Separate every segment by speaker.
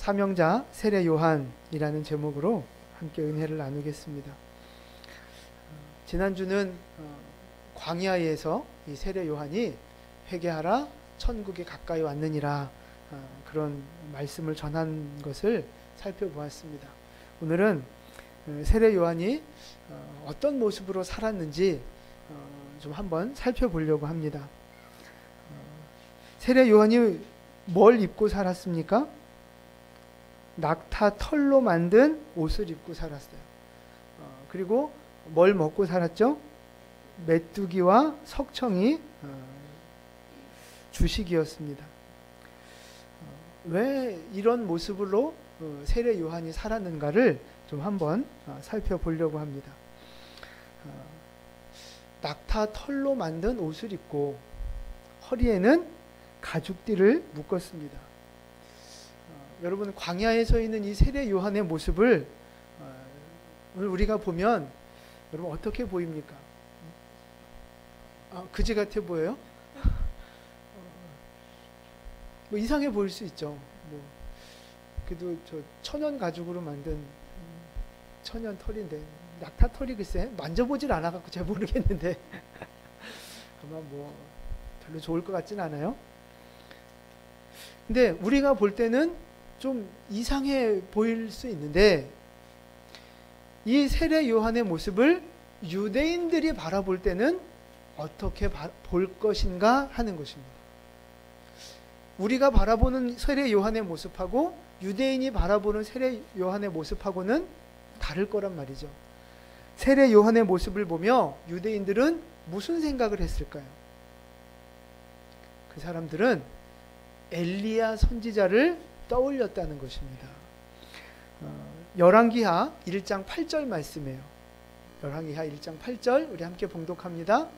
Speaker 1: 사명자 세례 요한이라는 제목으로 함께 은혜를 나누겠습니다. 지난주는 광야에서 이 세례 요한이 회개하라 천국이 가까이 왔느니라 그런 말씀을 전한 것을 살펴보았습니다. 오늘은 세례 요한이 어떤 모습으로 살았는지 좀 한번 살펴보려고 합니다. 세례 요한이 뭘 입고 살았습니까? 낙타 털로 만든 옷을 입고 살았어요. 그리고 뭘 먹고 살았죠? 메뚜기와 석청이 주식이었습니다. 왜 이런 모습으로 세례 요한이 살았는가를 좀 한번 살펴보려고 합니다. 낙타 털로 만든 옷을 입고 허리에는 가죽띠를 묶었습니다. 여러분, 광야에 서 있는 이 세례 요한의 모습을 오늘 우리가 보면 여러분 어떻게 보입니까? 그지 같아 보여요? 뭐 이상해 보일 수 있죠. 뭐 그래도 저 천연 가죽으로 만든 천연 털인데 낙타 털이 글쎄 만져보질 않아갖고 잘 모르겠는데 아마 뭐 별로 좋을 것 같진 않아요. 근데 우리가 볼 때는 좀 이상해 보일 수 있는데 이 세례 요한의 모습을 유대인들이 바라볼 때는 어떻게 볼 것인가 하는 것입니다. 우리가 바라보는 세례 요한의 모습하고 유대인이 바라보는 세례 요한의 모습하고는 다를 거란 말이죠. 세례 요한의 모습을 보며 유대인들은 무슨 생각을 했을까요? 그 사람들은 엘리야 선지자를 떠올렸다는 것입니다. 열왕기하 1장 8절 말씀이에요. 열왕기하 1장 8절 우리 함께 봉독합니다.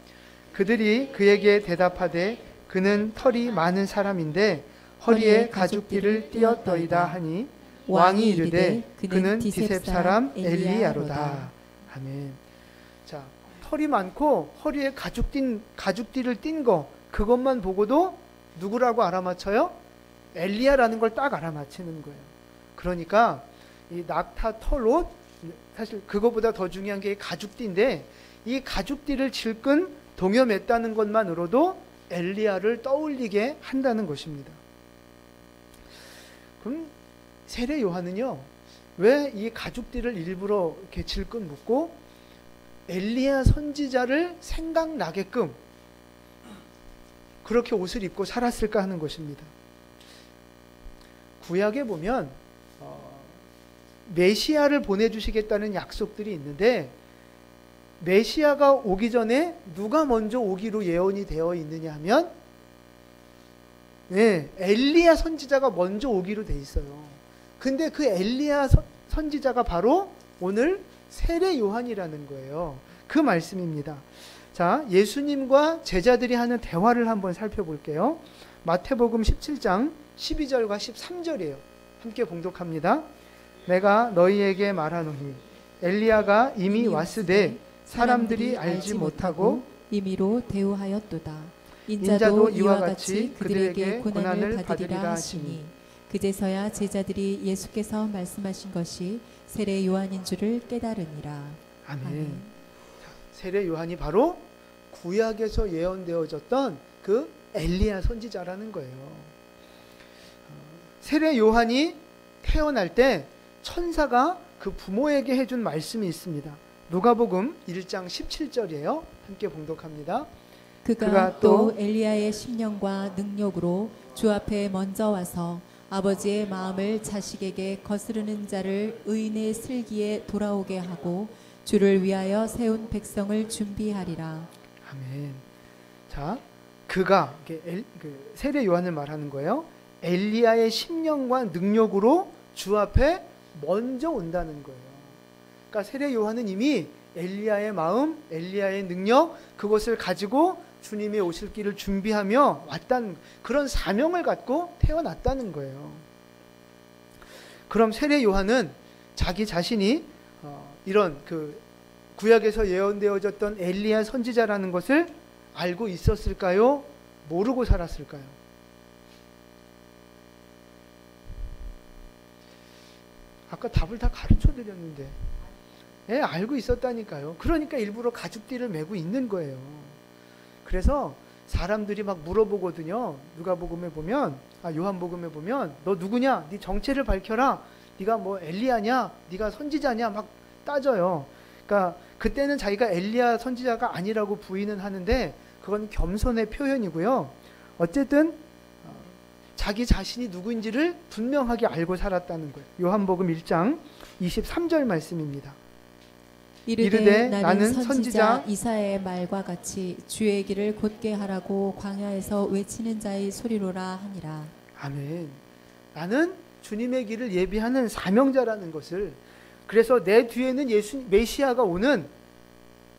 Speaker 1: 그들이 그에게 대답하되 그는 털이 많은 사람인데 허리에 가죽띠를 띄었더이다 하니 왕이 이르되 그는 디셉 사람 엘리야로다. 아멘. 자, 털이 많고 허리에 가죽띠를 띈 거 그것만 보고도 누구라고 알아맞혀요? 엘리야라는 걸 딱 알아맞히는 거예요. 그러니까 이 낙타 털옷, 사실 그거보다 더 중요한 게 가죽띠인데 이 가죽띠를 질끈 동여맸다는 것만으로도 엘리야를 떠올리게 한다는 것입니다. 그럼 세례 요한은요, 왜 이 가죽띠를 일부러 이렇게 질끈 묶고 엘리야 선지자를 생각나게끔 그렇게 옷을 입고 살았을까 하는 것입니다. 구약에 보면 메시아를 보내주시겠다는 약속들이 있는데 메시아가 오기 전에 누가 먼저 오기로 예언이 되어 있느냐 하면 엘리야 선지자가 먼저 오기로 돼 있어요. 근데 그 엘리야 선지자가 바로 오늘 세례 요한이라는 거예요. 그 말씀입니다. 자, 예수님과 제자들이 하는 대화를 한번 살펴볼게요. 마태복음 17장 12절과 13절이에요. 함께 봉독합니다. 내가 너희에게 말하노니 엘리야가 이미 왔으되 사람들이 알지 못하고
Speaker 2: 임의로 대우하였도다.
Speaker 1: 인자도 이와 같이 그들에게 고난을 받으리라 하시니
Speaker 2: 그제서야 제자들이 예수께서 말씀하신 것이 세례 요한인 줄을 깨달으니라.
Speaker 1: 아멘. 세례 요한이 바로 구약에서 예언되어졌던 그 엘리야 선지자라는 거예요. 세례 요한이 태어날 때 천사가 그 부모에게 해준 말씀이 있습니다. 누가복음 1장 17절이에요. 함께 봉독합니다.
Speaker 2: 그가 또 엘리야의 심령과 능력으로 주 앞에 먼저 와서 아버지의 마음을 자식에게 거스르는 자를 의인의 슬기에 돌아오게 하고 주를 위하여 세운 백성을 준비하리라.
Speaker 1: 아멘. 자, 그가 세례 요한을 말하는 거예요. 엘리야의 심령과 능력으로 주 앞에 먼저 온다는 거예요. 그러니까 세례 요한은 이미 엘리야의 마음, 엘리야의 능력 그것을 가지고 주님의 오실 길을 준비하며 왔다는 그런 사명을 갖고 태어났다는 거예요. 그럼 세례 요한은 자기 자신이 이런 그 구약에서 예언되어졌던 엘리야 선지자라는 것을 알고 있었을까요? 모르고 살았을까요? 아까 답을 다 가르쳐 드렸는데. 예, 알고 있었다니까요. 그러니까 일부러 가죽띠를 메고 있는 거예요. 그래서 사람들이 막 물어보거든요. 누가복음에 보면, 요한복음에 보면 너 누구냐? 네 정체를 밝혀라. 네가 뭐 엘리야냐? 네가 선지자냐? 막 따져요. 그러니까 그때는 자기가 엘리야 선지자가 아니라고 부인은 하는데 그건 겸손의 표현이고요. 어쨌든 자기 자신이 누구인지를 분명하게 알고 살았다는 거예요. 요한복음 1장 23절 말씀입니다.
Speaker 2: 이르되 나는 선지자 이사야의 말과 같이 주의 길을 곧게 하라고 광야에서 외치는 자의 소리로라 하니라.
Speaker 1: 아멘. 나는 주님의 길을 예비하는 사명자라는 것을, 그래서 내 뒤에는 메시아가 오는,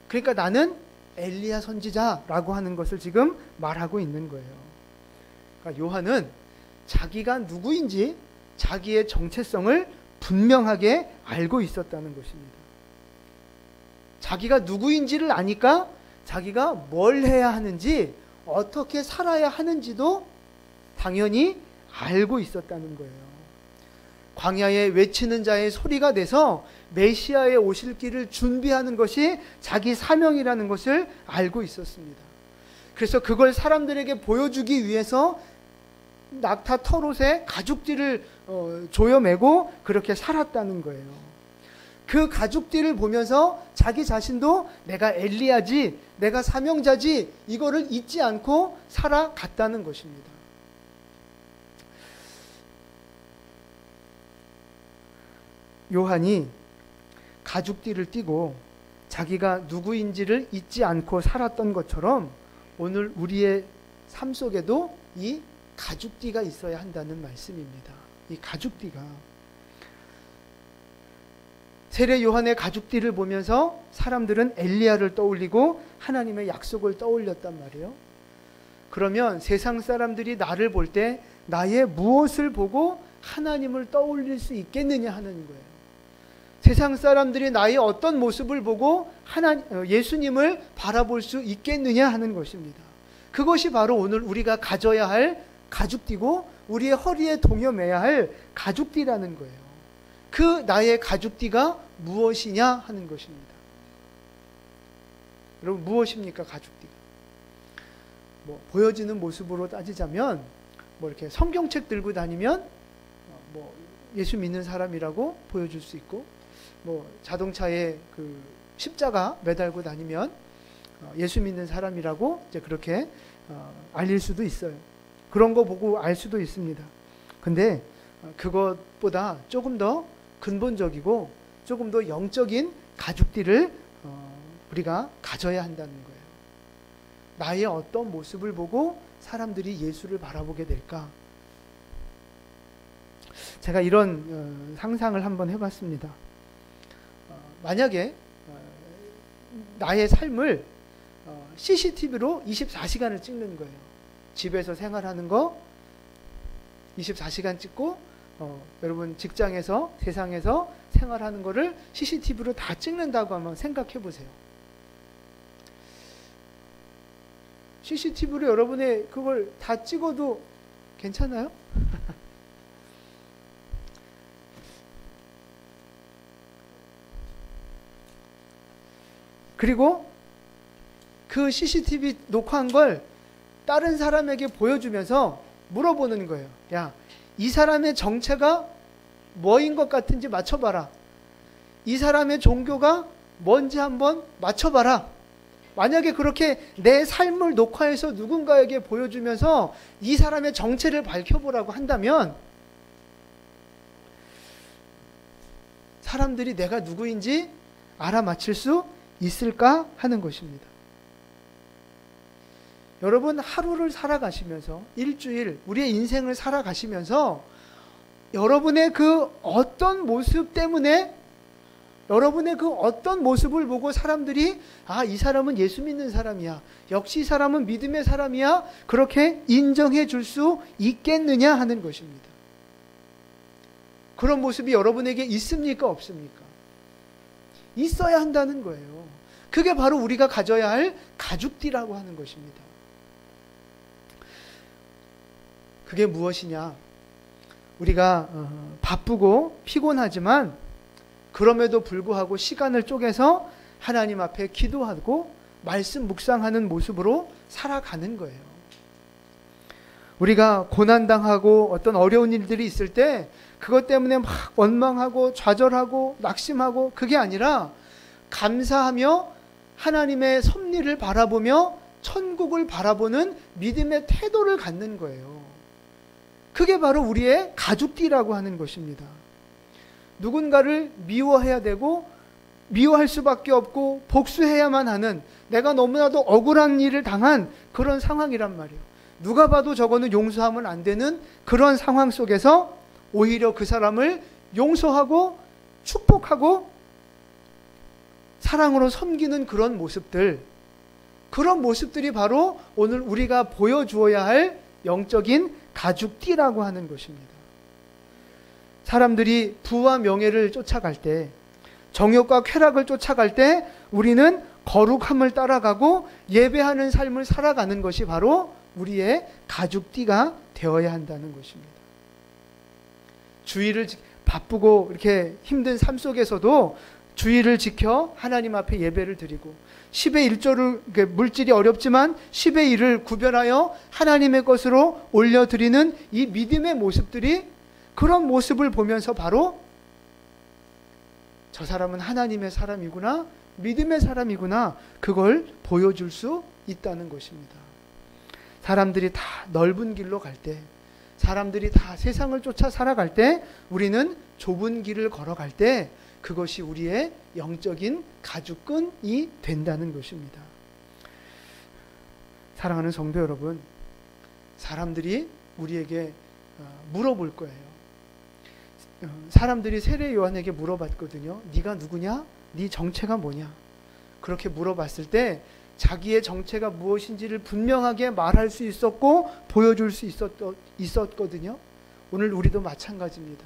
Speaker 1: 그러니까 나는 엘리야 선지자라고 하는 것을 지금 말하고 있는 거예요. 그러니까 요한은 자기가 누구인지 자기의 정체성을 분명하게 알고 있었다는 것입니다. 자기가 누구인지를 아니까 자기가 뭘 해야 하는지, 어떻게 살아야 하는지도 당연히 알고 있었다는 거예요. 광야에 외치는 자의 소리가 돼서 메시아의 오실 길을 준비하는 것이 자기 사명이라는 것을 알고 있었습니다. 그래서 그걸 사람들에게 보여주기 위해서 낙타 털옷에 가죽띠를 조여매고 그렇게 살았다는 거예요. 그 가죽띠를 보면서 자기 자신도 내가 엘리야지, 내가 사명자지, 이거를 잊지 않고 살아갔다는 것입니다. 요한이 가죽띠를 띠고 자기가 누구인지를 잊지 않고 살았던 것처럼 오늘 우리의 삶 속에도 이 가죽띠가 있어야 한다는 말씀입니다. 이 가죽띠가. 세례 요한의 가죽띠를 보면서 사람들은 엘리야를 떠올리고 하나님의 약속을 떠올렸단 말이에요. 그러면 세상 사람들이 나를 볼 때 나의 무엇을 보고 하나님을 떠올릴 수 있겠느냐 하는 거예요. 세상 사람들이 나의 어떤 모습을 보고 예수님을 바라볼 수 있겠느냐 하는 것입니다. 그것이 바로 오늘 우리가 가져야 할 가죽띠고 우리의 허리에 동여매야 할 가죽띠라는 거예요. 그 나의 가죽띠가 무엇이냐 하는 것입니다. 여러분, 무엇입니까, 가죽띠가? 보여지는 모습으로 따지자면 이렇게 성경책 들고 다니면 예수 믿는 사람이라고 보여줄 수 있고, 자동차에 그 십자가 매달고 다니면 예수 믿는 사람이라고 이제 그렇게 알릴 수도 있어요. 그런 거 보고 알 수도 있습니다. 근데 그것보다 조금 더 근본적이고 조금 더 영적인 가죽띠를 우리가 가져야 한다는 거예요. 나의 어떤 모습을 보고 사람들이 예수를 바라보게 될까? 제가 이런 상상을 한번 해봤습니다. 만약에 나의 삶을 CCTV로 24시간을 찍는 거예요. 집에서 생활하는 거 24시간 찍고 여러분 직장에서 세상에서 생활하는 거를 CCTV로 다 찍는다고 하면 생각해 보세요. CCTV로 여러분의 그걸 다 찍어도 괜찮아요? 그리고 그 CCTV 녹화한 걸 다른 사람에게 보여주면서 물어보는 거예요. 야, 이 사람의 정체가 뭐인 것 같은지 맞춰봐라. 이 사람의 종교가 뭔지 한번 맞춰봐라. 만약에 그렇게 내 삶을 녹화해서 누군가에게 보여주면서 이 사람의 정체를 밝혀보라고 한다면 사람들이 내가 누구인지 알아맞힐 수 있을까 하는 것입니다. 여러분, 하루를 살아가시면서, 일주일, 우리의 인생을 살아가시면서 여러분의 그 어떤 모습 때문에, 여러분의 그 어떤 모습을 보고 사람들이 이 사람은 예수 믿는 사람이야, 역시 이 사람은 믿음의 사람이야, 그렇게 인정해 줄 수 있겠느냐 하는 것입니다. 그런 모습이 여러분에게 있습니까, 없습니까? 있어야 한다는 거예요. 그게 바로 우리가 가져야 할 가죽띠라고 하는 것입니다. 그게 무엇이냐? 우리가 바쁘고 피곤하지만 그럼에도 불구하고 시간을 쪼개서 하나님 앞에 기도하고 말씀 묵상하는 모습으로 살아가는 거예요. 우리가 고난당하고 어떤 어려운 일들이 있을 때 그것 때문에 막 원망하고 좌절하고 낙심하고 그게 아니라 감사하며 하나님의 섭리를 바라보며 천국을 바라보는 믿음의 태도를 갖는 거예요. 그게 바로 우리의 가죽띠라고 하는 것입니다. 누군가를 미워해야 되고 미워할 수밖에 없고 복수해야만 하는, 내가 너무나도 억울한 일을 당한 그런 상황이란 말이에요. 누가 봐도 저거는 용서하면 안 되는 그런 상황 속에서 오히려 그 사람을 용서하고 축복하고 사랑으로 섬기는 그런 모습들, 그런 모습들이 바로 오늘 우리가 보여주어야 할 영적인 가죽띠라고 하는 것입니다. 사람들이 부와 명예를 쫓아갈 때, 정욕과 쾌락을 쫓아갈 때 우리는 거룩함을 따라가고 예배하는 삶을 살아가는 것이 바로 우리의 가죽띠가 되어야 한다는 것입니다. 주의를 바쁘고 이렇게 힘든 삶 속에서도 주의를 지켜 하나님 앞에 예배를 드리고 10의 1조를, 물질이 어렵지만 10의 1을 구별하여 하나님의 것으로 올려드리는 이 믿음의 모습들이, 그런 모습을 보면서 바로 저 사람은 하나님의 사람이구나, 믿음의 사람이구나, 그걸 보여줄 수 있다는 것입니다. 사람들이 다 넓은 길로 갈 때, 사람들이 다 세상을 쫓아 살아갈 때, 우리는 좁은 길을 걸어갈 때 그것이 우리의 영적인 가죽끈이 된다는 것입니다. 사랑하는 성도 여러분, 사람들이 우리에게 물어볼 거예요. 사람들이 세례 요한에게 물어봤거든요. 네가 누구냐? 네 정체가 뭐냐? 그렇게 물어봤을 때 자기의 정체가 무엇인지를 분명하게 말할 수 있었고 보여줄 수 있었거든요. 오늘 우리도 마찬가지입니다.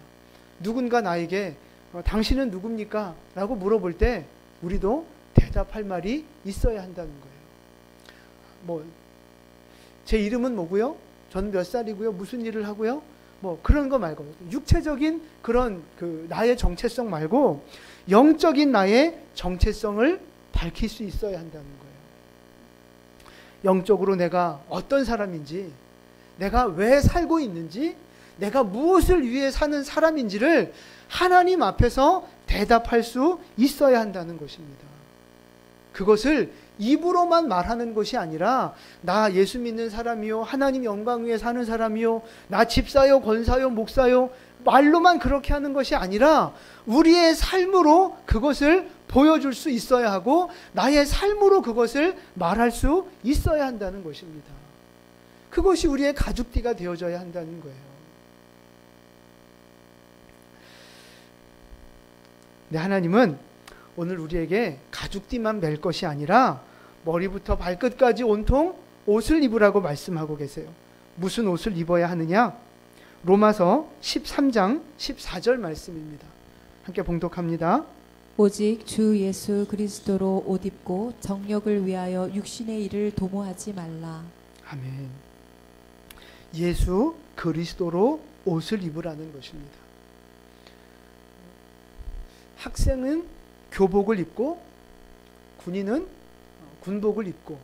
Speaker 1: 누군가 나에게 당신은 누굽니까? 라고 물어볼 때 우리도 대답할 말이 있어야 한다는 거예요. 제 이름은 뭐고요? 저는 몇 살이고요? 무슨 일을 하고요? 그런 거 말고, 육체적인 그런 나의 정체성 말고 영적인 나의 정체성을 밝힐 수 있어야 한다는 거예요. 영적으로 내가 어떤 사람인지, 내가 왜 살고 있는지, 내가 무엇을 위해 사는 사람인지를 하나님 앞에서 대답할 수 있어야 한다는 것입니다. 그것을 입으로만 말하는 것이 아니라 나 예수 믿는 사람이요, 하나님 영광 위에 사는 사람이요, 나 집사요, 권사요, 목사요, 말로만 그렇게 하는 것이 아니라 우리의 삶으로 그것을 보여줄 수 있어야 하고 나의 삶으로 그것을 말할 수 있어야 한다는 것입니다. 그것이 우리의 가죽띠가 되어져야 한다는 거예요. 네, 하나님은 오늘 우리에게 가죽띠만 맬 것이 아니라 머리부터 발끝까지 온통 옷을 입으라고 말씀하고 계세요. 무슨 옷을 입어야 하느냐? 로마서 13장 14절 말씀입니다. 함께 봉독합니다.
Speaker 2: 오직 주 예수 그리스도로 옷 입고 정력을 위하여 육신의 일을 도모하지 말라.
Speaker 1: 아멘. 예수 그리스도로 옷을 입으라는 것입니다. 학생은 교복을 입고 군인은 군복을 입고,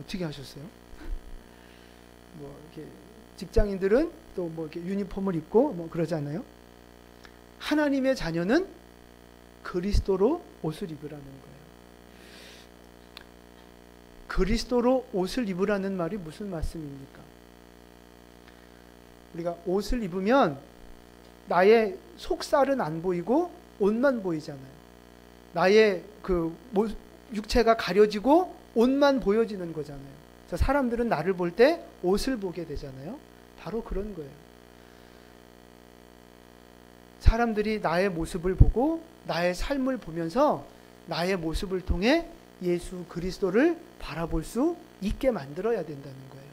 Speaker 1: 어떻게 하셨어요? 이렇게 직장인들은 또 이렇게 유니폼을 입고 그러잖아요. 하나님의 자녀는 그리스도로 옷을 입으라는 거예요. 그리스도로 옷을 입으라는 말이 무슨 말씀입니까? 우리가 옷을 입으면 나의 속살은 안 보이고 옷만 보이잖아요. 나의 육체가 가려지고 옷만 보여지는 거잖아요. 그래서 사람들은 나를 볼 때 옷을 보게 되잖아요. 바로 그런 거예요. 사람들이 나의 모습을 보고 나의 삶을 보면서 나의 모습을 통해 예수 그리스도를 바라볼 수 있게 만들어야 된다는 거예요.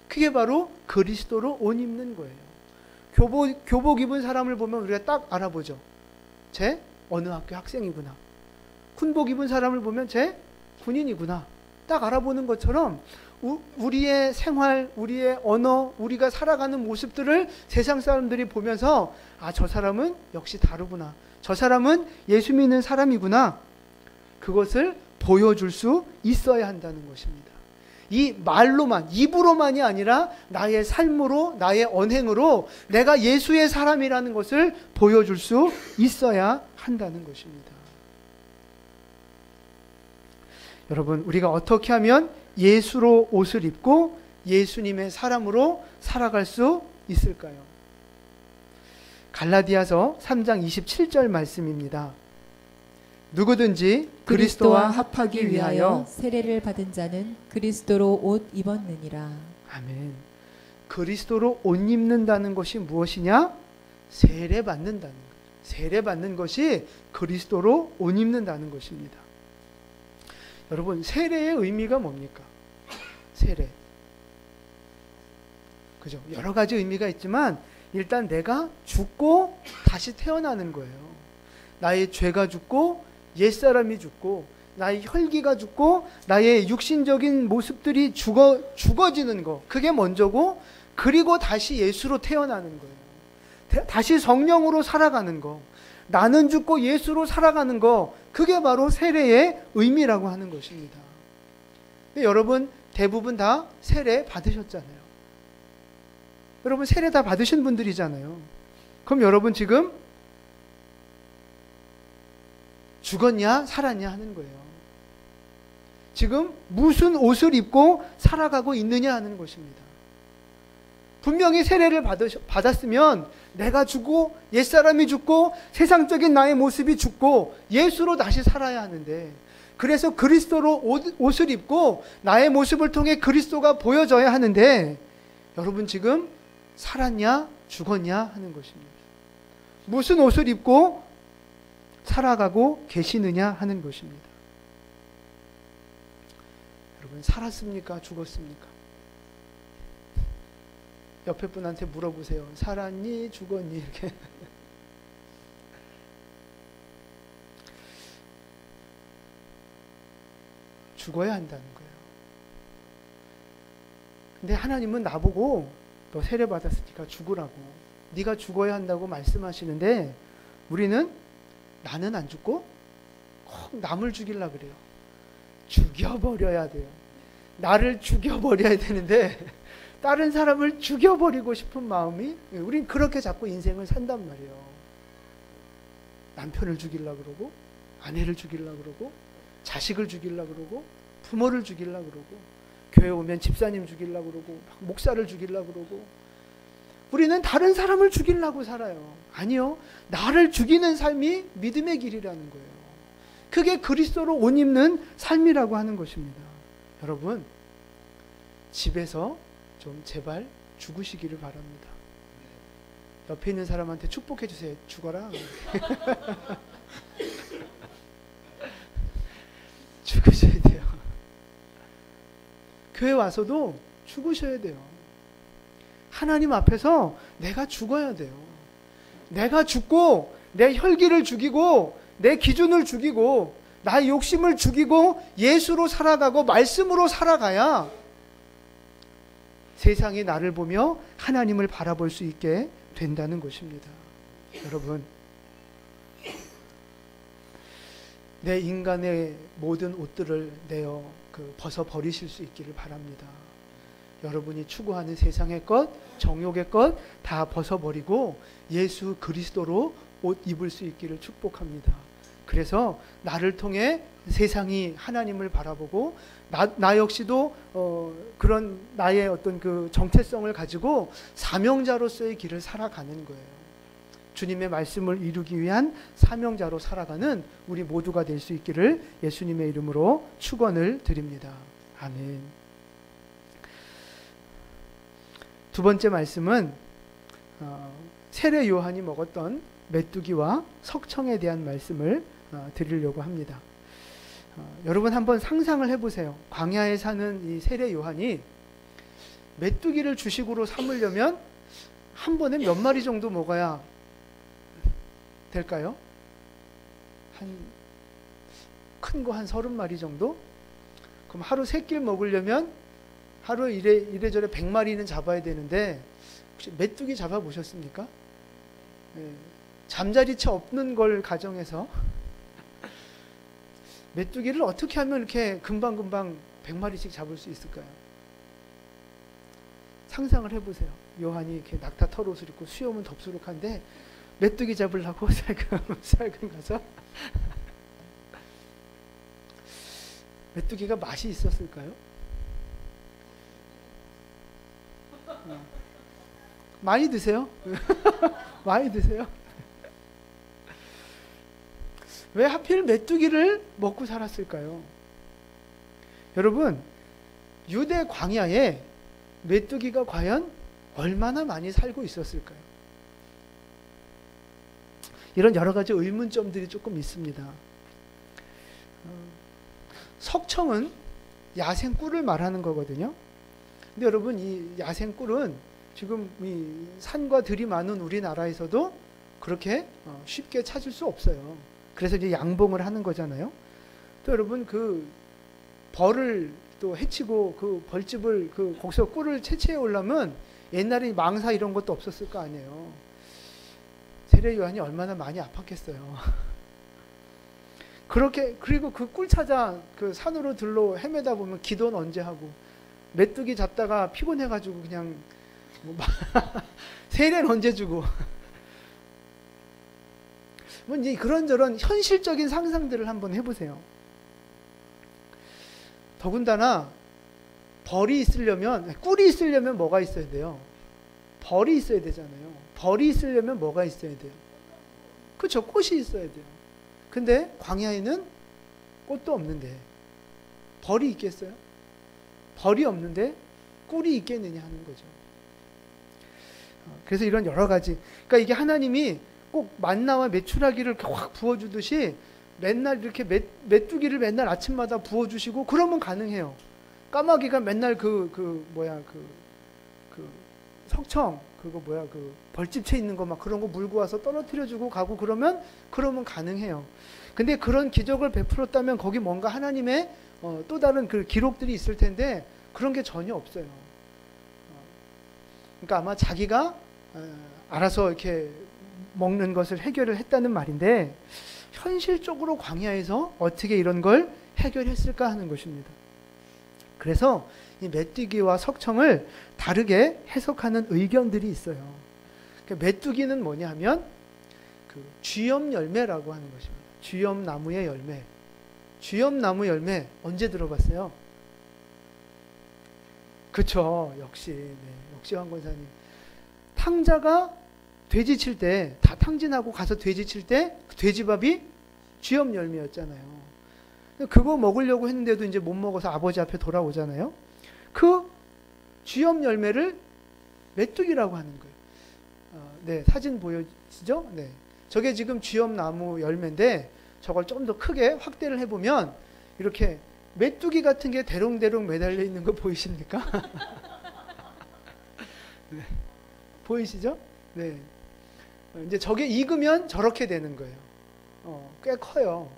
Speaker 1: 그게 바로 그리스도로 옷 입는 거예요. 교복 입은 사람을 보면 우리가 딱 알아보죠. 쟤 어느 학교 학생이구나. 군복 입은 사람을 보면 쟤 군인이구나. 딱 알아보는 것처럼 우리의 생활, 우리의 언어, 우리가 살아가는 모습들을 세상 사람들이 보면서 아, 저 사람은 역시 다르구나. 저 사람은 예수 믿는 사람이구나. 그것을 보여줄 수 있어야 한다는 것입니다. 이 말로만, 입으로만이 아니라 나의 삶으로, 나의 언행으로 내가 예수의 사람이라는 것을 보여줄 수 있어야 한다는 것입니다. 여러분, 우리가 어떻게 하면 예수로 옷을 입고 예수님의 사람으로 살아갈 수 있을까요? 갈라디아서 3장 27절 말씀입니다. 누구든지 그리스도와 합하기 위하여
Speaker 2: 세례를 받은 자는 그리스도로 옷 입었느니라.
Speaker 1: 아멘. 그리스도로 옷 입는다는 것이 무엇이냐? 세례 받는다는 것. 세례 받는 것이 그리스도로 옷 입는다는 것입니다. 여러분, 세례의 의미가 뭡니까? 세례. 그죠? 여러 가지 의미가 있지만 일단 내가 죽고 다시 태어나는 거예요. 나의 죄가 죽고 옛사람이 죽고 나의 혈기가 죽고 나의 육신적인 모습들이 죽어지는 거. 그게 먼저고, 그리고 다시 예수로 태어나는 거예요. 다시 성령으로 살아가는 거. 나는 죽고 예수로 살아가는 거. 그게 바로 세례의 의미라고 하는 것입니다. 여러분 대부분 다 세례 받으셨잖아요. 여러분 세례 다 받으신 분들이잖아요. 그럼 여러분 지금 죽었냐 살았냐 하는 거예요. 지금 무슨 옷을 입고 살아가고 있느냐 하는 것입니다. 분명히 세례를 받았으면 내가 죽고 옛사람이 죽고 세상적인 나의 모습이 죽고 예수로 다시 살아야 하는데, 그래서 그리스도로 옷을 입고 나의 모습을 통해 그리스도가 보여져야 하는데, 여러분 지금 살았냐 죽었냐 하는 것입니다. 무슨 옷을 입고 살아가고 계시느냐 하는 것입니다. 여러분 살았습니까 죽었습니까? 옆에 분한테 물어보세요. 살았니 죽었니 이렇게. 죽어야 한다는 거예요. 근데 하나님은 나보고 너 세례 받았으니까 죽으라고, 네가 죽어야 한다고 말씀하시는데, 우리는 나는 안 죽고 꼭 남을 죽이려고 그래요. 죽여버려야 돼요. 나를 죽여버려야 되는데 다른 사람을 죽여버리고 싶은 마음이, 우린 그렇게 자꾸 인생을 산단 말이에요. 남편을 죽이려고 그러고, 아내를 죽이려고 그러고, 자식을 죽이려고 그러고, 부모를 죽이려고 그러고, 교회 오면 집사님 죽이려고 그러고, 목사를 죽이려고 그러고, 우리는 다른 사람을 죽이려고 살아요. 아니요, 나를 죽이는 삶이 믿음의 길이라는 거예요. 그게 그리스도로 옷 입는 삶이라고 하는 것입니다. 여러분, 집에서 좀 제발 죽으시기를 바랍니다. 옆에 있는 사람한테 축복해 주세요. 죽어라. 죽으셔야 돼요. 교회 와서도 죽으셔야 돼요. 하나님 앞에서 내가 죽어야 돼요. 내가 죽고 내 혈기를 죽이고 내 기준을 죽이고 나의 욕심을 죽이고 예수로 살아가고 말씀으로 살아가야 세상이 나를 보며 하나님을 바라볼 수 있게 된다는 것입니다. 여러분, 내 인간의 모든 옷들을 내어 벗어버리실 수 있기를 바랍니다. 여러분이 추구하는 세상의 것, 정욕의 것 다 벗어버리고 예수 그리스도로 옷 입을 수 있기를 축복합니다. 그래서 나를 통해 세상이 하나님을 바라보고 나 역시도 그런 나의 어떤 그 정체성을 가지고 사명자로서의 길을 살아가는 거예요. 주님의 말씀을 이루기 위한 사명자로 살아가는 우리 모두가 될 수 있기를 예수님의 이름으로 축원을 드립니다. 아멘. 두 번째 말씀은 세례 요한이 먹었던 메뚜기와 석청에 대한 말씀을 드리려고 합니다. 여러분 한번 상상을 해보세요. 광야에 사는 이 세례 요한이 메뚜기를 주식으로 삼으려면 한 번에 몇 마리 정도 먹어야 될까요? 큰 거 한 30마리 정도? 그럼 하루 3끼 먹으려면 하루 이래저래 100마리는 잡아야 되는데 혹시 메뚜기 잡아보셨습니까? 예, 잠자리채 없는 걸 가정해서 메뚜기를 어떻게 하면 이렇게 금방금방 100마리씩 잡을 수 있을까요? 상상을 해보세요. 요한이 이렇게 낙타 털옷을 입고 수염은 덥수룩한데 메뚜기 잡으려고 살금 가서 메뚜기가 맛이 있었을까요? 많이 드세요? 많이 드세요? 왜 하필 메뚜기를 먹고 살았을까요? 여러분, 유대 광야에 메뚜기가 과연 얼마나 많이 살고 있었을까요? 이런 여러 가지 의문점들이 조금 있습니다. 석청은 야생 꿀을 말하는 거거든요. 근데 여러분, 이 야생 꿀은 지금 이 산과 들이 많은 우리나라에서도 그렇게 쉽게 찾을 수 없어요. 그래서 이제 양봉을 하는 거잖아요. 또 여러분, 그 벌을 또 해치고 그 벌집을 거기서 꿀을 채취해 오려면 옛날에 망사 이런 것도 없었을 거 아니에요. 세례 요한이 얼마나 많이 아팠겠어요. 그렇게, 그리고 그 꿀 찾아 그 산으로 들로 헤매다 보면 기도는 언제 하고, 메뚜기 잡다가 피곤해가지고 그냥 뭐 세례는 언제 주고. 뭐 이제 그런저런 현실적인 상상들을 한번 해보세요. 더군다나 벌이 있으려면, 꿀이 있으려면 뭐가 있어야 돼요? 벌이 있어야 되잖아요. 벌이 있으려면 뭐가 있어야 돼요? 그렇죠. 꽃이 있어야 돼요. 근데 광야에는 꽃도 없는데 벌이 있겠어요? 벌이 없는데 꿀이 있겠느냐 하는 거죠. 그래서 이런 여러 가지, 그러니까 이게 하나님이 꼭 만나와 메추라기를 확 부어주듯이 맨날 이렇게 메뚜기를 맨날 아침마다 부어주시고 그러면 가능해요. 까마귀가 맨날 그 석청 그 벌집채 있는 거 막 그런 거 물고 와서 떨어뜨려주고 가고 그러면 가능해요. 근데 그런 기적을 베풀었다면 거기 뭔가 하나님의 또 다른 그 기록들이 있을 텐데 그런 게 전혀 없어요. 그러니까 아마 자기가 알아서 이렇게 먹는 것을 해결을 했다는 말인데 현실적으로 광야에서 어떻게 이런 걸 해결했을까 하는 것입니다. 그래서 이 메뚜기와 석청을 다르게 해석하는 의견들이 있어요. 그러니까 메뚜기는 뭐냐 하면 그 쥐염 열매라고 하는 것입니다. 쥐염 나무의 열매. 쥐염 나무 열매 언제 들어봤어요? 그쵸, 역시. 네, 역시 황권사님. 탕자가 돼지 칠 때, 다 탕진하고 가서 돼지 칠 때 돼지밥이 쥐염 열매였잖아요. 그거 먹으려고 했는데도 이제 못 먹어서 아버지 앞에 돌아오잖아요. 그 쥐염 열매를 메뚜기라고 하는 거예요. 네, 사진 보여지죠? 네. 저게 지금 쥐염 나무 열매인데 저걸 좀 더 크게 확대를 해보면 이렇게 메뚜기 같은 게 대롱대롱 매달려 있는 거 보이십니까? 네. 보이시죠? 네. 이제 저게 익으면 저렇게 되는 거예요. 꽤 커요.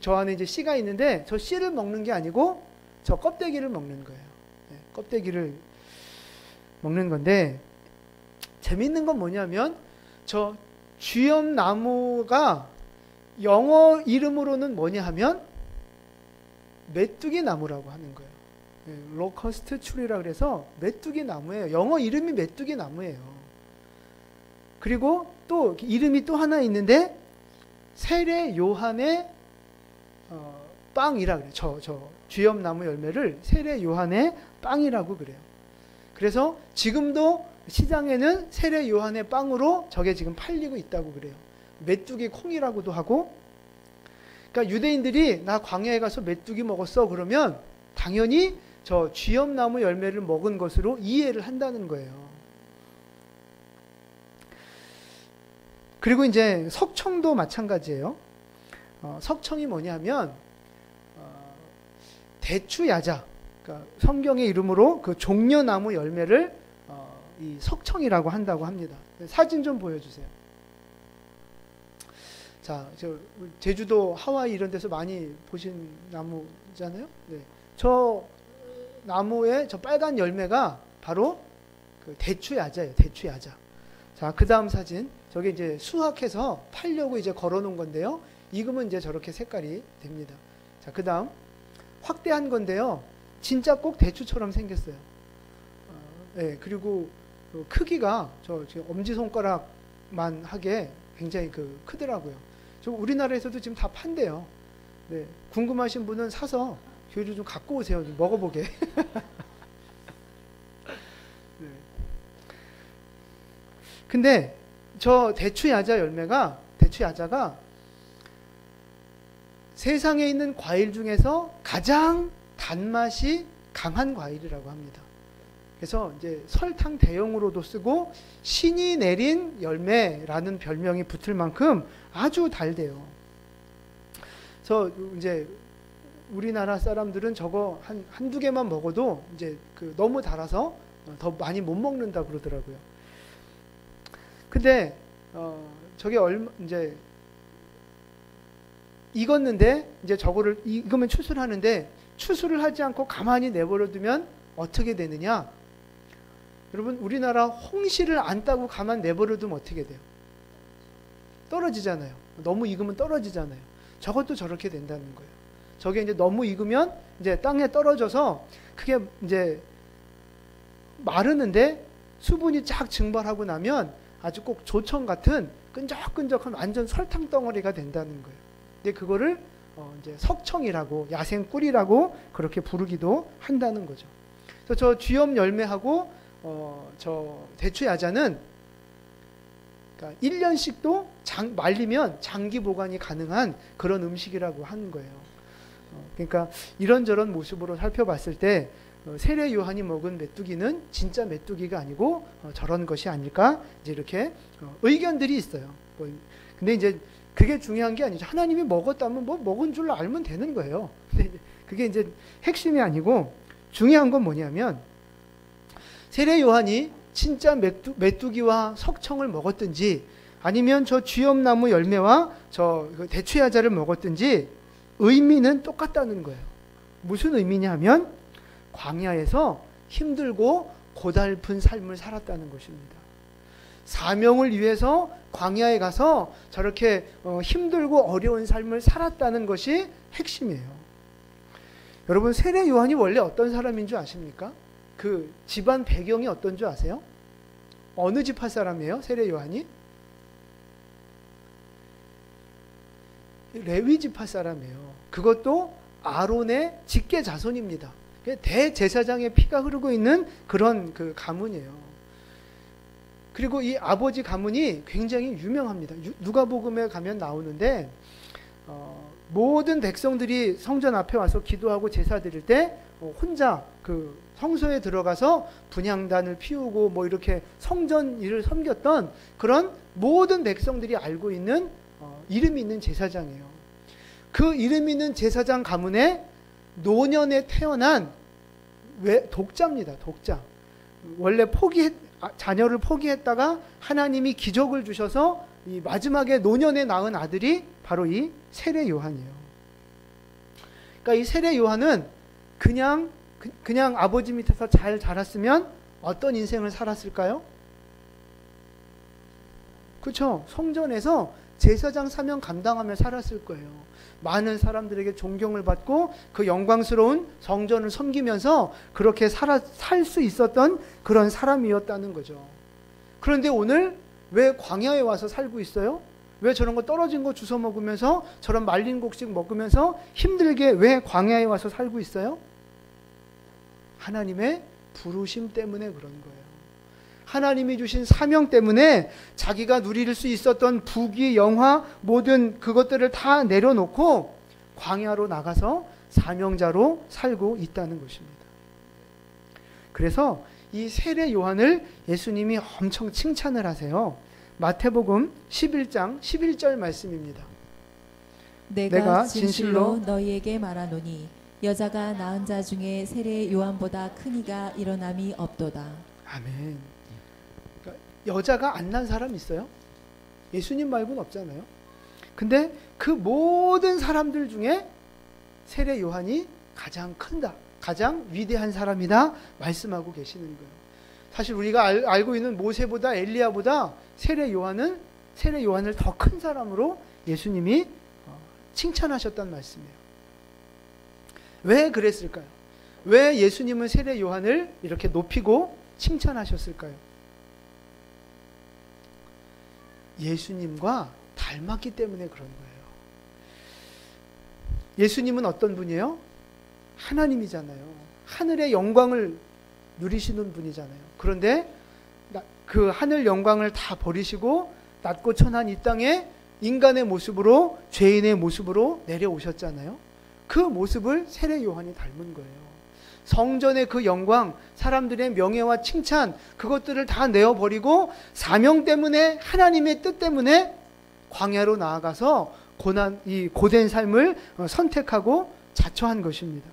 Speaker 1: 저 안에 이제 씨가 있는데 저 씨를 먹는 게 아니고 저 껍데기를 먹는 거예요. 네, 껍데기를 먹는 건데 재밌는 건 뭐냐면 저 쥐염 나무가 영어 이름으로는 뭐냐 하면 메뚜기 나무라고 하는 거예요. 네, 로커스트 추리라 그래서 메뚜기 나무예요. 영어 이름이 메뚜기 나무예요. 그리고 또 이름이 또 하나 있는데 세례 요한의 빵이라 그래요. 저 쥐염 나무 열매를 세례 요한의 빵이라고 그래요. 그래서 지금도 시장에는 세례 요한의 빵으로 저게 지금 팔리고 있다고 그래요. 메뚜기 콩이라고도 하고. 그러니까 유대인들이 나 광야에 가서 메뚜기 먹었어 그러면 당연히 저 쥐염 나무 열매를 먹은 것으로 이해를 한다는 거예요. 그리고 이제 석청도 마찬가지예요. 석청이 뭐냐면 대추야자, 그러니까 성경의 이름으로 그 종려나무 열매를 이 석청이라고 한다고 합니다. 사진 좀 보여주세요. 자, 제주도 하와이 이런 데서 많이 보신 나무잖아요. 네. 저 나무의 저 빨간 열매가 바로 그 대추야자예요. 대추야자. 자, 그 다음 사진. 저게 이제 수확해서 팔려고 이제 걸어 놓은 건데요. 익으면 이제 저렇게 색깔이 됩니다. 자, 그 다음. 확대한 건데요. 진짜 꼭 대추처럼 생겼어요. 네, 그리고 그 크기가 저 엄지손가락만 하게 굉장히 그 크더라고요. 저 우리나라에서도 지금 다 판대요. 네, 궁금하신 분은 사서 교회를 좀 갖고 오세요. 좀 먹어보게. 네. 근데 저 대추야자 대추야자가 세상에 있는 과일 중에서 가장 단맛이 강한 과일이라고 합니다. 그래서 이제 설탕 대용으로도 쓰고 신이 내린 열매라는 별명이 붙을 만큼 아주 달대요. 그래서 이제 우리나라 사람들은 저거 한두 개만 먹어도 이제 그 너무 달아서 더 많이 못 먹는다 그러더라고요. 근데 저게 이제 익었는데 이제 저거를 익으면 추수를 하는데 추수를 하지 않고 가만히 내버려 두면 어떻게 되느냐? 여러분, 우리나라 홍시를 안 따고 가만 내버려 두면 어떻게 돼요? 떨어지잖아요. 너무 익으면 떨어지잖아요. 저것도 저렇게 된다는 거예요. 저게 이제 너무 익으면 이제 땅에 떨어져서 그게 이제 마르는데 수분이 쫙 증발하고 나면 아주 꼭 조청 같은 끈적끈적한 완전 설탕 덩어리가 된다는 거예요. 근데 그거를 이제 석청이라고, 야생 꿀이라고 그렇게 부르기도 한다는 거죠. 그래서 저 쥐염 열매하고 저 대추야자는 그러니까 1년씩도 말리면 장기 보관이 가능한 그런 음식이라고 하는 거예요. 그러니까 이런저런 모습으로 살펴봤을 때 세례 요한이 먹은 메뚜기는 진짜 메뚜기가 아니고 저런 것이 아닐까, 이제 이렇게 의견들이 있어요. 근데 이제 그게 중요한 게 아니죠. 하나님이 먹었다면 뭐 먹은 줄 알면 되는 거예요. 근데 그게 이제 핵심이 아니고 중요한 건 뭐냐면 세례 요한이 진짜 메뚜기와 석청을 먹었든지 아니면 저 쥐염나무 열매와 저 대추야자를 먹었든지 의미는 똑같다는 거예요. 무슨 의미냐 하면 광야에서 힘들고 고달픈 삶을 살았다는 것입니다. 사명을 위해서 광야에 가서 저렇게 힘들고 어려운 삶을 살았다는 것이 핵심이에요. 여러분, 세례 요한이 원래 어떤 사람인 줄 아십니까? 그 집안 배경이 어떤 줄 아세요? 어느 지파 사람이에요? 세례 요한이? 레위 지파 사람이에요. 그것도 아론의 직계 자손입니다. 대제사장의 피가 흐르고 있는 그런 그 가문이에요. 그리고 이 아버지 가문이 굉장히 유명합니다. 누가복음에 가면 나오는데 모든 백성들이 성전 앞에 와서 기도하고 제사 드릴 때 혼자 그 성소에 들어가서 분향단을 피우고 뭐 이렇게 성전 일을 섬겼던 그런 모든 백성들이 알고 있는 이름이 있는 제사장이에요. 그 이름 있는 제사장 가문에 노년에 태어난 독자입니다. 독자. 원래 자녀를 포기했다가 하나님이 기적을 주셔서 이 마지막에 노년에 낳은 아들이 바로 이 세례 요한이에요. 그러니까 이 세례 요한은 그냥 아버지 밑에서 잘 자랐으면 어떤 인생을 살았을까요? 그렇죠. 성전에서 제사장 사명 감당하며 살았을 거예요. 많은 사람들에게 존경을 받고 그 영광스러운 성전을 섬기면서 그렇게 살 수 있었던 그런 사람이었다는 거죠. 그런데 오늘 왜 광야에 와서 살고 있어요? 왜 저런 거 떨어진 거 주워 먹으면서 저런 말린 곡식 먹으면서 힘들게 왜 광야에 와서 살고 있어요? 하나님의 부르심 때문에 그런 거예요. 하나님이 주신 사명 때문에 자기가 누릴 수 있었던 부귀, 영화 모든 그것들을 다 내려놓고 광야로 나가서 사명자로 살고 있다는 것입니다. 그래서 이 세례 요한을 예수님이 엄청 칭찬을 하세요. 마태복음 11장 11절 말씀입니다.
Speaker 2: 내가 진실로 너희에게 말하노니 여자가 낳은 자 중에 세례 요한보다 큰 이가 일어남이 없도다.
Speaker 1: 아멘. 그러니까 여자가 안 난 사람 있어요? 예수님 말고는 없잖아요. 근데 그 모든 사람들 중에 세례 요한이 가장 가장 위대한 사람이다 말씀하고 계시는 거예요. 사실 우리가 알고 있는 모세보다 엘리야보다 세례 요한을 더 큰 사람으로 예수님이 칭찬하셨단 말씀이에요. 왜 그랬을까요? 왜 예수님은 세례 요한을 이렇게 높이고 칭찬하셨을까요? 예수님과 닮았기 때문에 그런 거예요. 예수님은 어떤 분이에요? 하나님이잖아요. 하늘의 영광을 누리시는 분이잖아요. 그런데 그 하늘 영광을 다 버리시고 낮고 천한 이 땅에 인간의 모습으로, 죄인의 모습으로 내려오셨잖아요. 그 모습을 세례 요한이 닮은 거예요. 성전의 그 영광, 사람들의 명예와 칭찬, 그것들을 다 내어버리고 사명 때문에, 하나님의 뜻 때문에 광야로 나아가서 이 고된 삶을 선택하고 자처한 것입니다.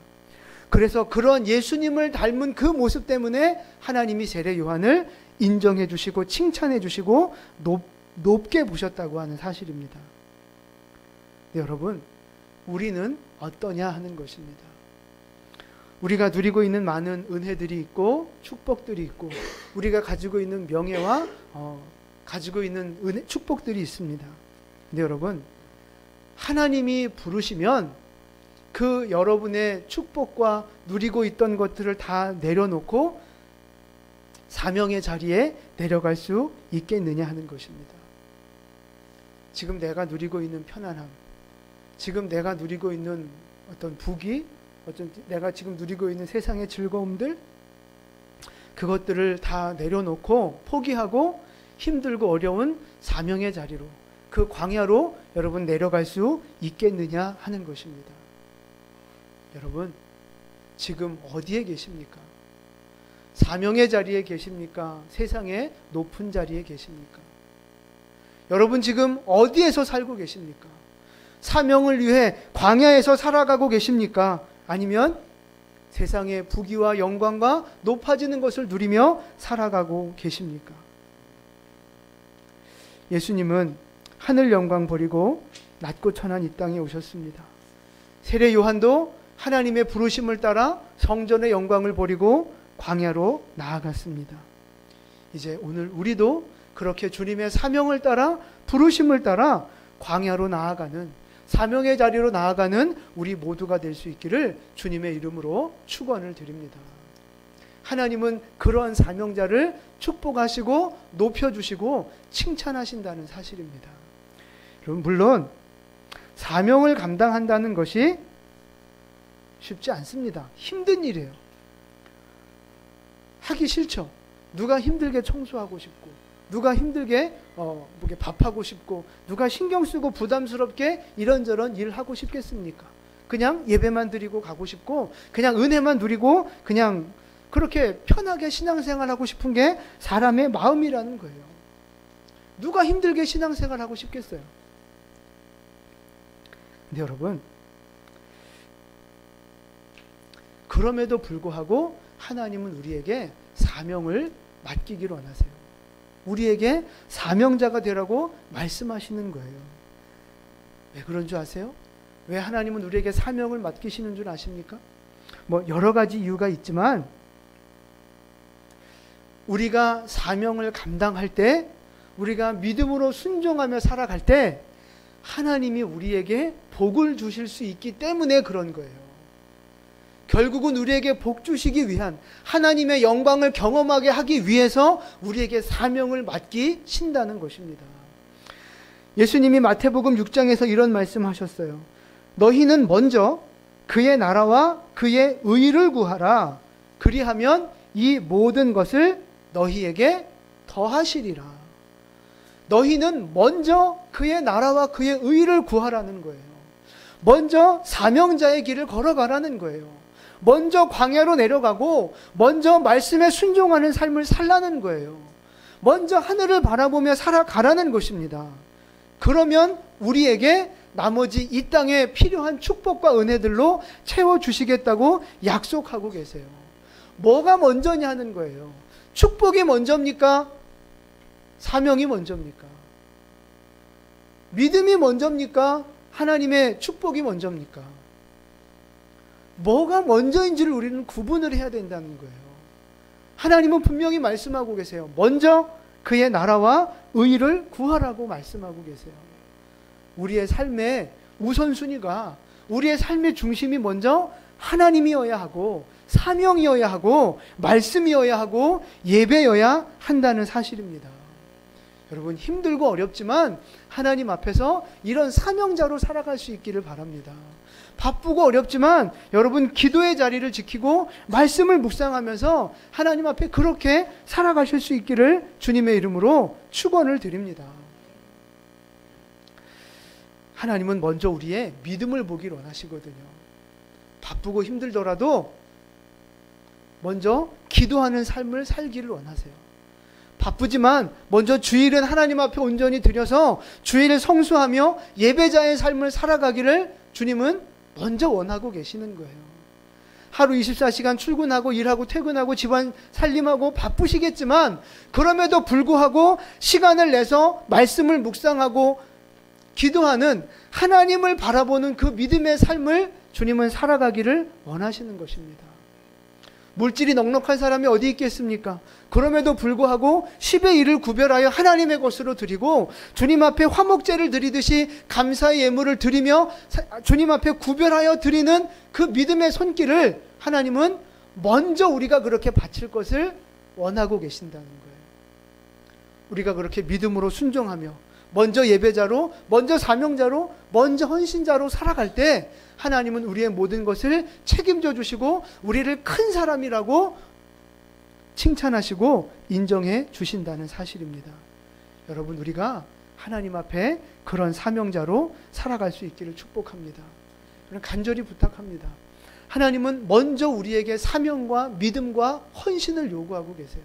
Speaker 1: 그래서 그런 예수님을 닮은 그 모습 때문에 하나님이 세례 요한을 인정해 주시고 칭찬해 주시고 높게 보셨다고 하는 사실입니다. 네, 여러분, 우리는 어떠냐 하는 것입니다. 우리가 누리고 있는 많은 은혜들이 있고 축복들이 있고 우리가 가지고 있는 명예와 가지고 있는 축복들이 있습니다. 근데 여러분, 하나님이 부르시면 그 여러분의 축복과 누리고 있던 것들을 다 내려놓고 사명의 자리에 내려갈 수 있겠느냐 하는 것입니다. 지금 내가 누리고 있는 편안함, 지금 내가 누리고 있는 어떤 부귀, 내가 지금 누리고 있는 세상의 즐거움들, 그것들을 다 내려놓고 포기하고 힘들고 어려운 사명의 자리로, 그 광야로 여러분 내려갈 수 있겠느냐 하는 것입니다. 여러분, 지금 어디에 계십니까? 사명의 자리에 계십니까? 세상의 높은 자리에 계십니까? 여러분 지금 어디에서 살고 계십니까? 사명을 위해 광야에서 살아가고 계십니까? 아니면 세상의 부귀와 영광과 높아지는 것을 누리며 살아가고 계십니까? 예수님은 하늘 영광 버리고 낮고 천한 이 땅에 오셨습니다. 세례 요한도 하나님의 부르심을 따라 성전의 영광을 버리고 광야로 나아갔습니다. 이제 오늘 우리도 그렇게 주님의 사명을 따라, 부르심을 따라 광야로 나아가는, 사명의 자리로 나아가는 우리 모두가 될 수 있기를 주님의 이름으로 축원을 드립니다. 하나님은 그러한 사명자를 축복하시고 높여주시고 칭찬하신다는 사실입니다. 여러분, 물론 사명을 감당한다는 것이 쉽지 않습니다. 힘든 일이에요. 하기 싫죠. 누가 힘들게 청소하고 싶고, 누가 힘들게 밥하고 싶고, 누가 신경 쓰고 부담스럽게 이런저런 일 하고 싶겠습니까? 그냥 예배만 드리고 가고 싶고, 그냥 은혜만 누리고 그냥 그렇게 편하게 신앙생활 하고 싶은 게 사람의 마음이라는 거예요. 누가 힘들게 신앙생활 하고 싶겠어요? 근데 여러분, 그럼에도 불구하고 하나님은 우리에게 사명을 맡기기를 원하세요. 우리에게 사명자가 되라고 말씀하시는 거예요. 왜 그런 줄 아세요? 왜 하나님은 우리에게 사명을 맡기시는 줄 아십니까? 여러 가지 이유가 있지만 우리가 사명을 감당할 때, 우리가 믿음으로 순종하며 살아갈 때 하나님이 우리에게 복을 주실 수 있기 때문에 그런 거예요. 결국은 우리에게 복 주시기 위한, 하나님의 영광을 경험하게 하기 위해서 우리에게 사명을 맡기신다는 것입니다. 예수님이 마태복음 6장에서 이런 말씀하셨어요. 너희는 먼저 그의 나라와 그의 의를 구하라. 그리하면 이 모든 것을 너희에게 더하시리라. 너희는 먼저 그의 나라와 그의 의를 구하라는 거예요. 먼저 사명자의 길을 걸어가라는 거예요. 먼저 광야로 내려가고 먼저 말씀에 순종하는 삶을 살라는 거예요. 먼저 하늘을 바라보며 살아가라는 것입니다. 그러면 우리에게 나머지 이 땅에 필요한 축복과 은혜들로 채워주시겠다고 약속하고 계세요. 뭐가 먼저냐 하는 거예요. 축복이 먼저입니까? 사명이 먼저입니까? 믿음이 먼저입니까? 하나님의 축복이 먼저입니까? 뭐가 먼저인지를 우리는 구분을 해야 된다는 거예요. 하나님은 분명히 말씀하고 계세요. 먼저 그의 나라와 의를 구하라고 말씀하고 계세요. 우리의 삶의 우선순위가, 우리의 삶의 중심이 먼저 하나님이어야 하고, 사명이어야 하고, 말씀이어야 하고, 예배여야 한다는 사실입니다. 여러분, 힘들고 어렵지만 하나님 앞에서 이런 사명자로 살아갈 수 있기를 바랍니다. 바쁘고 어렵지만 여러분, 기도의 자리를 지키고 말씀을 묵상하면서 하나님 앞에 그렇게 살아가실 수 있기를 주님의 이름으로 축원을 드립니다. 하나님은 먼저 우리의 믿음을 보길 원하시거든요. 바쁘고 힘들더라도 먼저 기도하는 삶을 살기를 원하세요. 바쁘지만 먼저 주일은 하나님 앞에 온전히 드려서 주일을 성수하며 예배자의 삶을 살아가기를 주님은 먼저 원하고 계시는 거예요. 하루 24시간 출근하고 일하고 퇴근하고 집안 살림하고 바쁘시겠지만 그럼에도 불구하고 시간을 내서 말씀을 묵상하고 기도하는, 하나님을 바라보는 그 믿음의 삶을 주님은 살아가기를 원하시는 것입니다. 물질이 넉넉한 사람이 어디 있겠습니까? 그럼에도 불구하고 10의 1을 구별하여 하나님의 것으로 드리고 주님 앞에 화목제를 드리듯이 감사의 예물을 드리며 주님 앞에 구별하여 드리는 그 믿음의 손길을 하나님은 먼저 우리가 그렇게 바칠 것을 원하고 계신다는 거예요. 우리가 그렇게 믿음으로 순종하며 먼저 예배자로, 먼저 사명자로, 먼저 헌신자로 살아갈 때 하나님은 우리의 모든 것을 책임져 주시고 우리를 큰 사람이라고 칭찬하시고 인정해 주신다는 사실입니다. 여러분, 우리가 하나님 앞에 그런 사명자로 살아갈 수 있기를 축복합니다. 간절히 부탁합니다. 하나님은 먼저 우리에게 사명과 믿음과 헌신을 요구하고 계세요.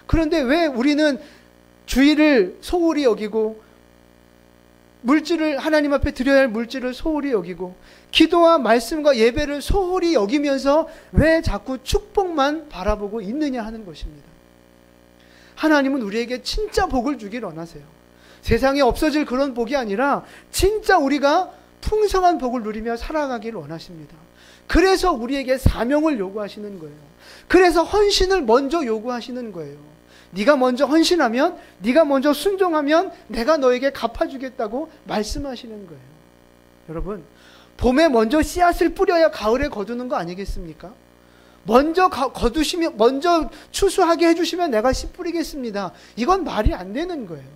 Speaker 1: 그런데 왜 우리는 주일을 소홀히 여기고 물질을, 하나님 앞에 드려야 할 물질을 소홀히 여기고 기도와 말씀과 예배를 소홀히 여기면서 왜 자꾸 축복만 바라보고 있느냐 하는 것입니다. 하나님은 우리에게 진짜 복을 주길 원하세요. 세상에 없어질 그런 복이 아니라 진짜 우리가 풍성한 복을 누리며 살아가길 원하십니다. 그래서 우리에게 사명을 요구하시는 거예요. 그래서 헌신을 먼저 요구하시는 거예요. 네가 먼저 헌신하면, 네가 먼저 순종하면 내가 너에게 갚아주겠다고 말씀하시는 거예요. 여러분, 봄에 먼저 씨앗을 뿌려야 가을에 거두는 거 아니겠습니까? 먼저 거두시면, 먼저 추수하게 해주시면 내가 씨 뿌리겠습니다. 이건 말이 안 되는 거예요.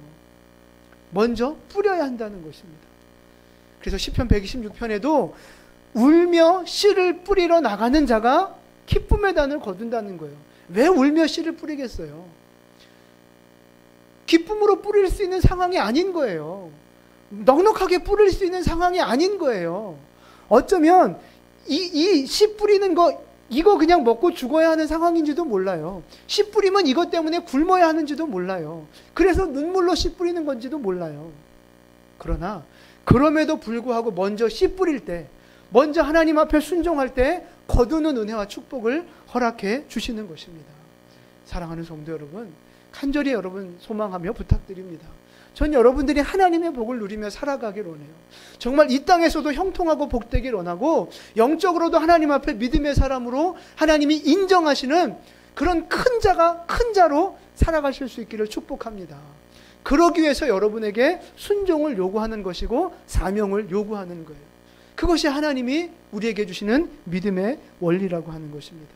Speaker 1: 먼저 뿌려야 한다는 것입니다. 그래서 시편 126편에도 울며 씨를 뿌리러 나가는 자가 기쁨의 단을 거둔다는 거예요. 왜 울며 씨를 뿌리겠어요? 기쁨으로 뿌릴 수 있는 상황이 아닌 거예요. 넉넉하게 뿌릴 수 있는 상황이 아닌 거예요. 어쩌면 이 씨 뿌리는 거, 이거 그냥 먹고 죽어야 하는 상황인지도 몰라요. 씨 뿌리면 이것 때문에 굶어야 하는지도 몰라요. 그래서 눈물로 씨 뿌리는 건지도 몰라요. 그러나 그럼에도 불구하고 먼저 씨 뿌릴 때, 먼저 하나님 앞에 순종할 때 거두는 은혜와 축복을 허락해 주시는 것입니다. 사랑하는 성도 여러분, 간절히 여러분 소망하며 부탁드립니다. 전 여러분들이 하나님의 복을 누리며 살아가길 원해요. 정말 이 땅에서도 형통하고 복되길 원하고 영적으로도 하나님 앞에 믿음의 사람으로 하나님이 인정하시는 그런 큰 자로 살아가실 수 있기를 축복합니다. 그러기 위해서 여러분에게 순종을 요구하는 것이고 사명을 요구하는 거예요. 그것이 하나님이 우리에게 주시는 믿음의 원리라고 하는 것입니다.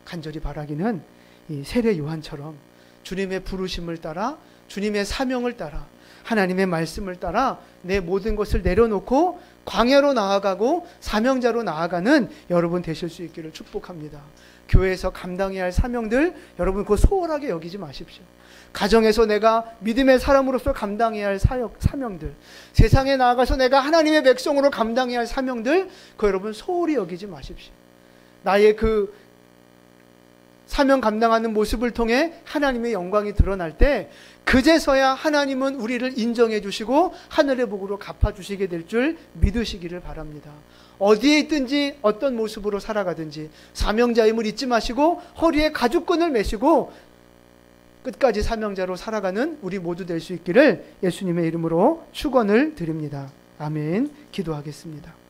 Speaker 1: 간절히 바라기는 이 세례 요한처럼 주님의 부르심을 따라, 주님의 사명을 따라, 하나님의 말씀을 따라 내 모든 것을 내려놓고 광야로 나아가고 사명자로 나아가는 여러분 되실 수 있기를 축복합니다. 교회에서 감당해야 할 사명들 여러분 그거 소홀하게 여기지 마십시오. 가정에서 내가 믿음의 사람으로서 감당해야 할 사명들, 세상에 나아가서 내가 하나님의 백성으로 감당해야 할 사명들, 그거 여러분 소홀히 여기지 마십시오. 나의 그 사명 감당하는 모습을 통해 하나님의 영광이 드러날 때 그제서야 하나님은 우리를 인정해 주시고 하늘의 복으로 갚아주시게 될 줄 믿으시기를 바랍니다. 어디에 있든지 어떤 모습으로 살아가든지 사명자임을 잊지 마시고 허리에 가죽끈을 매시고 끝까지 사명자로 살아가는 우리 모두 될 수 있기를 예수님의 이름으로 축원을 드립니다. 아멘. 기도하겠습니다.